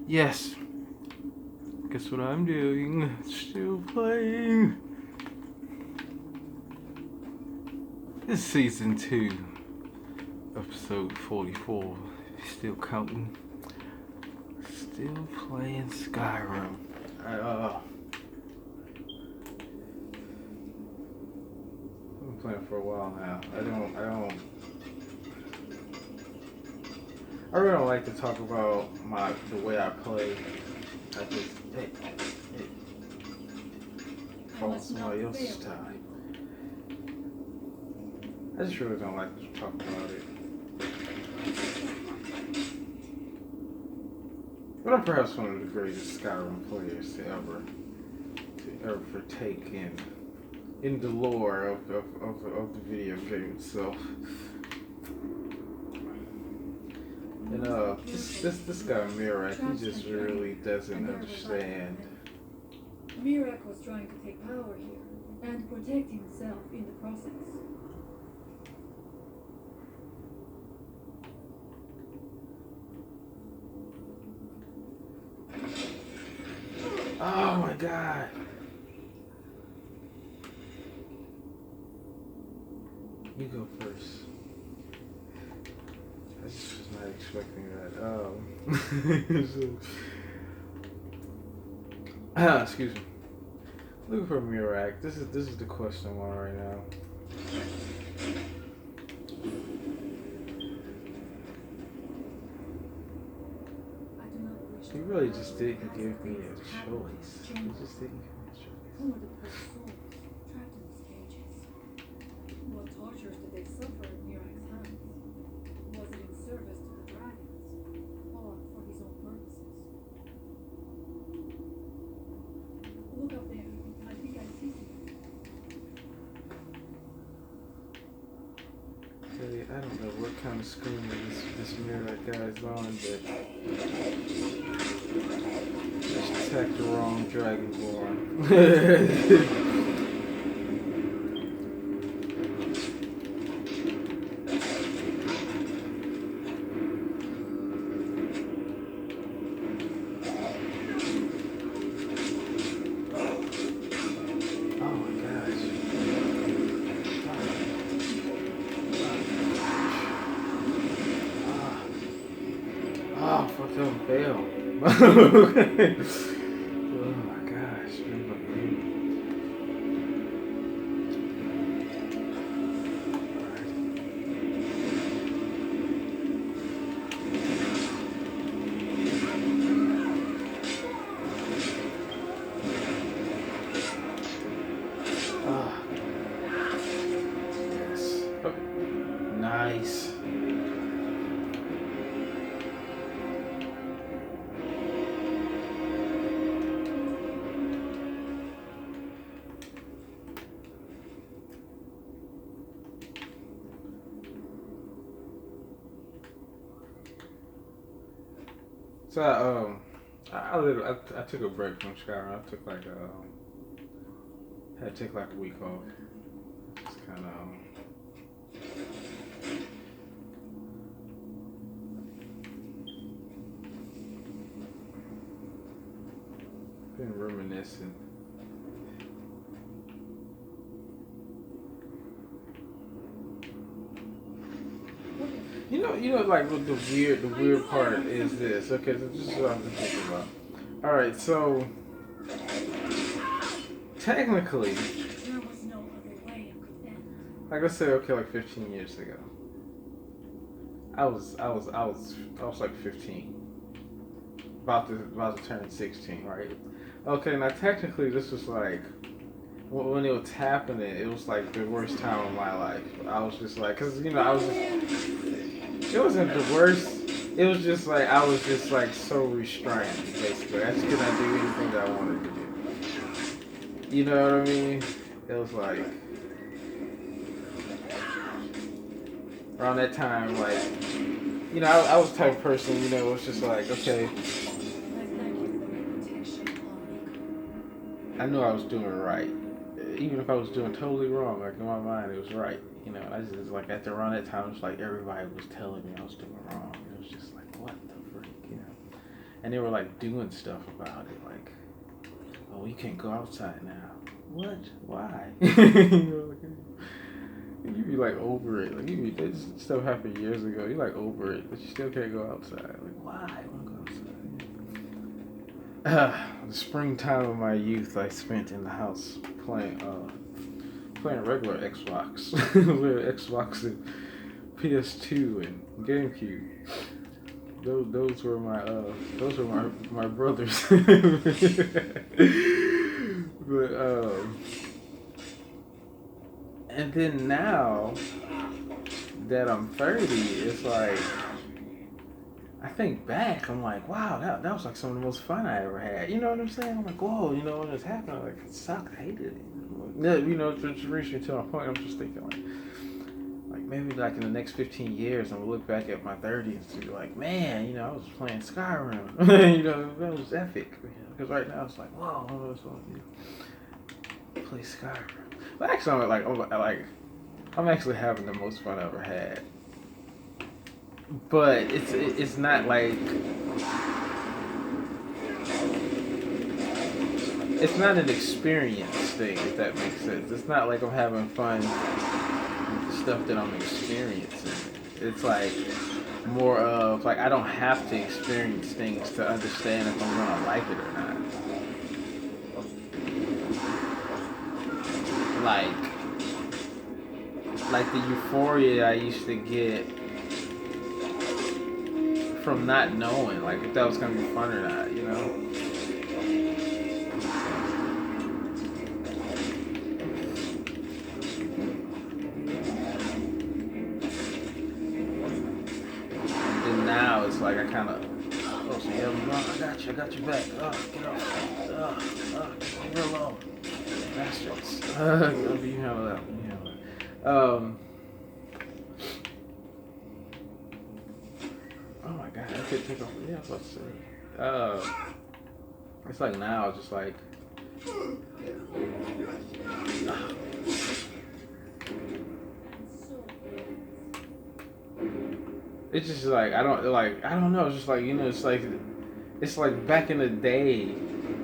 Yes. Guess what I'm doing? Still playing. This is season 2, episode 44. Still counting. Still playing Skyrim. I've been playing for a while now. I really don't like to talk about the way I play. I just follow somebody else's time. I just really don't like to talk about it. But I'm perhaps one of the greatest Skyrim players to ever partake in the lore of the video game itself. And this guy Miraak, he just really doesn't understand. Miraak was trying to take power here and protect himself in the process. Oh my god. You go first. I just was not expecting that. Excuse me. Looking for Miraak. This is the question I'm on right now. He really just didn't give me a choice. He just didn't give me a choice. Who are the poor souls trapped in these cages? What tortures did they suffer at Miraak's hands? Was it in service to the dragons, or for his own purposes? Look up there. I think I see something. Hey, I don't know what kind of screen this Miraak guy's on, but just attacked the wrong Dragonborn. Oh, fuck them, fail. Okay. Oh my gosh, yes. Oh, nice. So I took a break from Skyrim. I took had to take like a week off. Just kind of been reminiscing. You know, like what the weird part is this. Okay, so this is what I've been thinking about. All right, so technically, There was no other way I could end. like I said, okay, like 15 years ago, I was like 15, about to turn 16, right? Okay, now technically, this was like when it was happening, it was like the worst time of my life. I was just like, cause you know, it wasn't the worst. It was just like I was just like so restrained, basically. I just could not do anything that I wanted to do. You know what I mean? It was like around that time, like, you know, I was the type of person, you know, it was just like, okay, I thank you for your protection, Omni. I knew I was doing right. Even if I was doing totally wrong, like in my mind, it was right. You know, I just like at around that time, it was like everybody was telling me I was doing wrong. It was just like, what the freak, you know? and they were like doing stuff about it, like, oh, you can't go outside now. What? Why? You be like over it. Like this stuff happened years ago. You like over it, but you still can't go outside. Like why? I want to go outside. The springtime of my youth, I spent in the house playing regular Xbox, with Xbox and PS2 and GameCube. Those were my brothers. But and then now that I'm 30, it's like I think back, I'm like, wow, that was like some of the most fun I ever had. You know what I'm saying? I'm like, whoa, you know, when this happened, like it sucked, I hated it. You know, to reach me to my point, I'm just thinking like maybe like in the next 15 years, I'm gonna look back at my 30s and be like, man, you know, I was playing SKYRIM. You know, that was epic. Because right now it's like, whoa, what was going to play SKYRIM? But actually, I'm actually having the most fun I ever had. But it's not like it's not an experience thing, if that makes sense. It's not like I'm having fun with stuff that I'm experiencing. It's like more of like I don't have to experience things to understand if I'm gonna like it or not. Like the euphoria I used to get from not knowing like if that was gonna be fun or not, you know? And now it's like I kind of, oh, so yeah, I got your back. Oh, get off. Leave me alone. Bastards. You handle that. Oh my god, I could take off. Yeah, I was about to say. It's like now, just like. It's just like I don't know. It's just like, you know, it's like back in the day.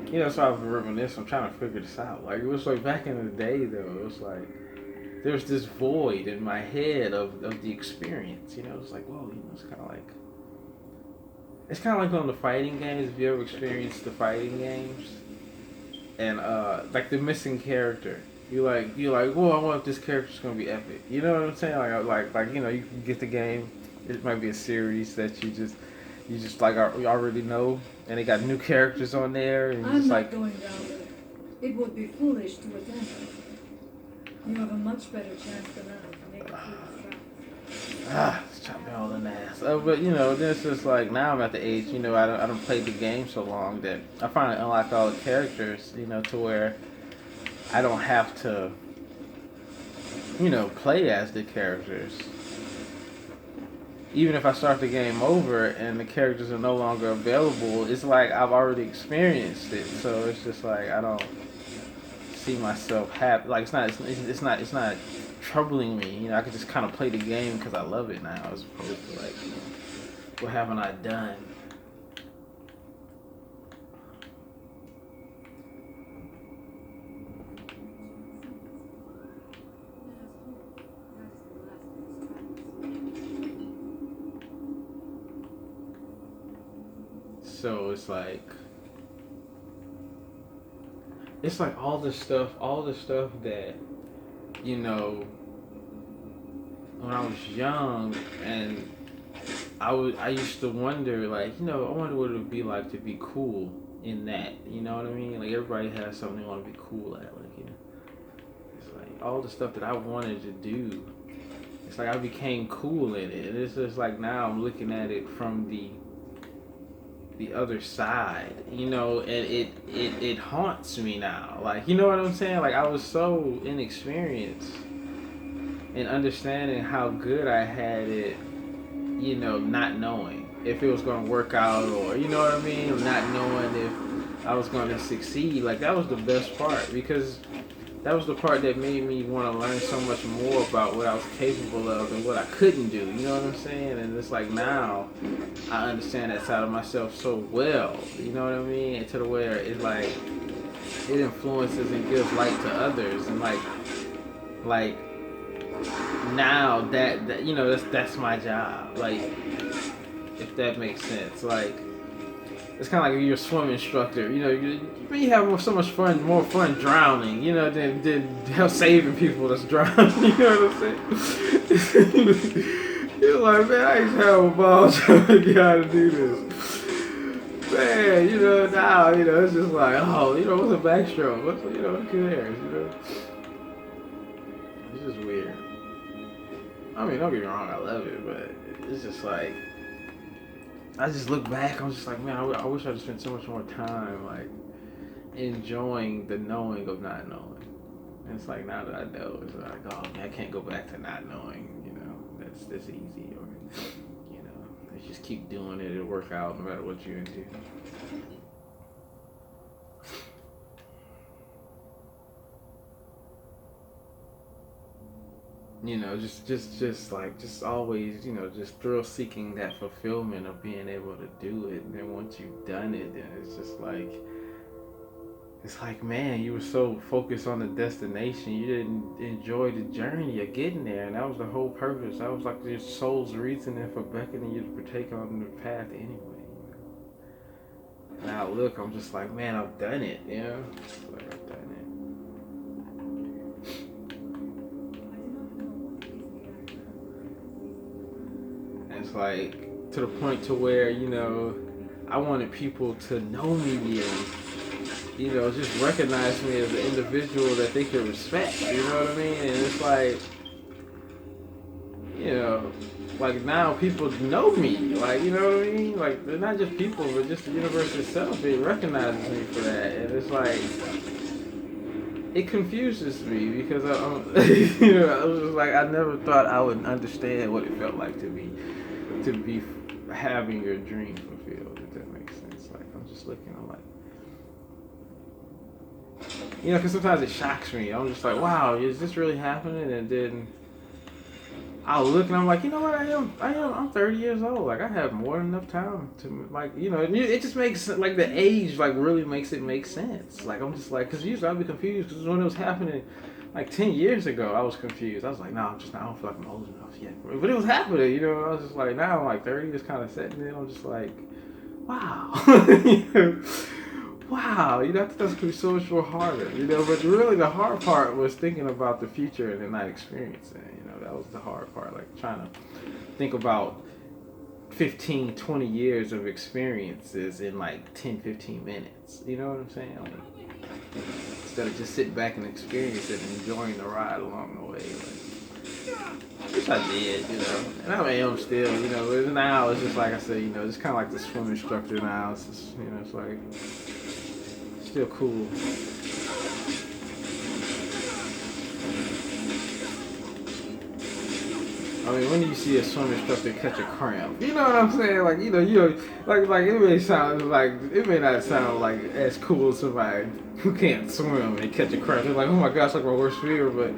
You know, so I was reminiscing. I'm trying to figure this out. Like it was like back in the day though. It was like there's this void in my head of the experience. You know, it's like whoa. You know, it's kind of like on the fighting games. If you ever experienced the fighting games, and like the missing character. You're like, whoa, I wonder if this character's gonna be epic. You know what I'm saying? Like you know, you can get the game. It might be a series that you just like already know, and they got new characters on there, and I'm just not like going down there. It would be foolish to attempt. You have a much better chance than I to make it through the trap. it's chopping all the ass. But you know, then it's just like now I'm at the age, you know, I don't play the game so long that I finally unlock all the characters, you know, to where I don't have to, you know, play as the characters. Even if I start the game over and the characters are no longer available, it's like I've already experienced it. So it's just like I don't see myself happy. Like it's not troubling me. You know, I can just kind of play the game because I love it now, as opposed to like, you know, what haven't I done? So it's like all the stuff that, you know, when I was young, and I used to wonder, like, you know, I wonder what it would be like to be cool in that, you know what I mean? Like everybody has something they want to be cool at, like, you know, it's like all the stuff that I wanted to do. It's like I became cool in it, and it's just like now I'm looking at it from the other side, you know, and it haunts me now. Like, you know what I'm saying? Like I was so inexperienced in understanding how good I had it, you know, not knowing if it was going to work out, or you know what I mean, not knowing if I was going to succeed. Like that was the best part, because that was the part that made me want to learn so much more about what I was capable of and what I couldn't do. You know what I'm saying? And it's like now I understand that side of myself so well. You know what I mean? And to the where it's like it influences and gives light to others, and like now that you know that's my job. Like, if that makes sense. Like, it's kind of like you're a swim instructor. You know, you have so much fun, more fun drowning, you know, than saving people that's drowning. You know what I'm saying? You're like, man, I used to have a ball trying to get how to do this. Man, you know, now, you know, it's just like, oh, you know, what's a backstroke? What's, you know, who cares, you know? It's just weird. I mean, don't get me wrong, I love it, but it's just like, I just look back, I'm just like, man, I wish I'd spent so much more time, like, enjoying the knowing of not knowing. And it's like, now that I know, it's like, oh, man, I can't go back to not knowing, you know, that's easy, or, you know, you just keep doing it, it'll work out no matter what you're into. You know, just always, you know, just thrill seeking that fulfillment of being able to do it. And then once you've done it, then it's like, man, you were so focused on the destination, you didn't enjoy the journey of getting there. And that was the whole purpose. That was like your soul's reasoning for beckoning you to partake on the path anyway. You know? Now look, I'm just like, man, I've done it, you know? Like, I've done it. It's like to the point to where, you know, I wanted people to know me and, you know, just recognize me as an individual that they could respect, you know what I mean? And it's like, you know, like now people know me, like, you know what I mean? Like, they're not just people, but just the universe itself, it recognizes me for that. And it's like, it confuses me because you know, I was just like, I never thought I would understand what it felt like to be having your dream fulfilled, if that makes sense. Like, I'm just looking, I'm like, you know, because sometimes it shocks me. I'm just like, wow, is this really happening? And then I'll look and I'm like, you know what, I'm 30 years old. Like, I have more than enough time to, like, you know, it just makes, like, the age, like, really makes it make sense. Like, I'm just like, because usually I'd be confused, because when it was happening, like, 10 years ago, I was confused. I was like, no, I don't feel like I'm old enough yet. But it was happening, you know, I was just like, now I'm like 30, just kind of setting in. I'm just like, wow. You know, wow, you know, that's going to be so much more harder, you know, but really the hard part was thinking about the future and then not experiencing it, you know, that was the hard part, like trying to think about 15, 20 years of experiences in like 10, 15 minutes, you know what I'm saying? Like, instead of just sitting back and experience it and enjoying the ride along the way, like, which I did, you know, and I am still, you know, but now it's just like I said, you know, it's kind of like the swim instructor now, it's just, you know, it's like, still cool. I mean, when do you see a swim instructor catch a cramp? You know what I'm saying? Like, you know, like it may not sound like as cool as somebody who can't swim and catch a cramp. They're like, oh my gosh, like my worst fear. But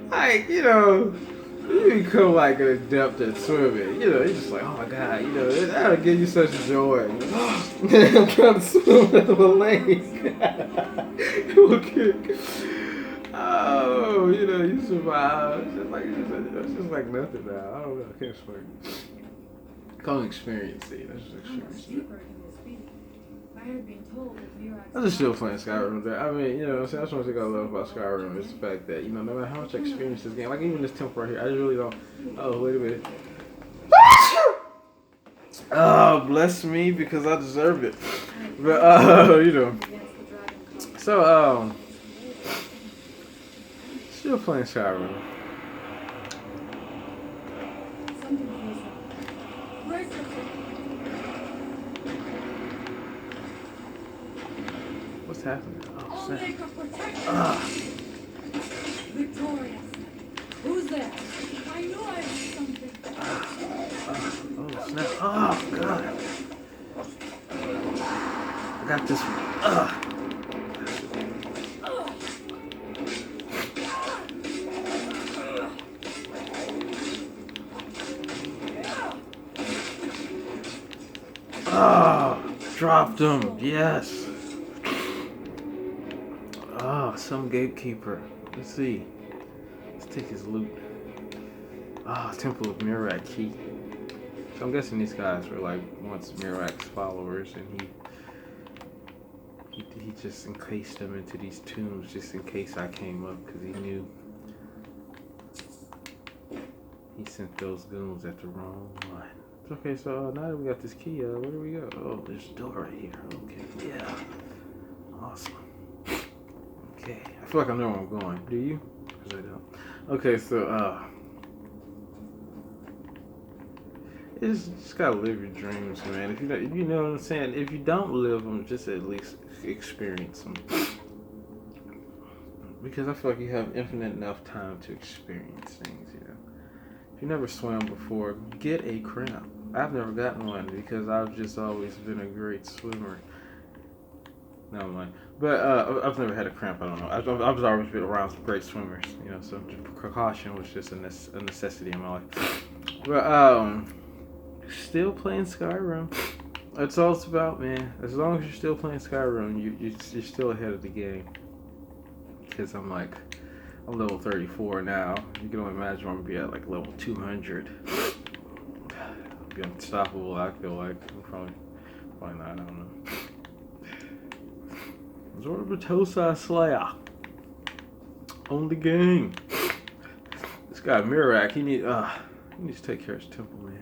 like, you know, you become like an adept at swimming. You know, you're just like, oh my god, you know, that'll give you such joy. I'm trying to swim out of a lake. Okay. Oh, you know, you survive. It's just like nothing now. I don't know. I can't explain. Call it experiencing. That's just experiencing. I'm just still playing Skyrim. I mean, you know, that's one thing I love about Skyrim is the fact that, you know, no matter how much I experience this game, like even this temple right here, I just really don't. Oh, wait a minute. Oh, bless me because I deserve it. But you know, so still playing Skyrim. What's happening? Oh, snap. Victorious. Who's there? I know I have something. Oh, snap. Oh, God. I got this one. Dropped him. Yes. Ah, some gatekeeper. Let's see. Let's take his loot. Ah, Temple of MIRAAK key. So I'm guessing these guys were like once MIRAAK'S followers, and he just encased them into these tombs just in case I came up, because he knew he sent those goons at the wrong one. Okay, so now that we got this key, where do we go? Oh, there's a door right here. Okay, yeah. Awesome. Okay, I feel like I know where I'm going. Do you? Because I don't. Okay, so, it's just gotta live your dreams, man. If you know what I'm saying? If you don't live them, just at least experience them. Because I feel like you have infinite enough time to experience things, you know. If you never swam before, get a cramp. I've never gotten one because I've just always been a great swimmer. No, I'm lying. But I've never had a cramp. I don't know. I've always been around some great swimmers, you know. So precaution was just a necessity in my life. But still playing Skyrim. That's all it's about, man. As long as you're still playing Skyrim, you're still ahead of the game. Because I'm level 34 now. You can only imagine I'm gonna be at like level 200. Be unstoppable, I feel like. Probably not, I don't know. Zorbatosa Slayer on the game. This guy MIRAAK, he needs to take care of his temple, man.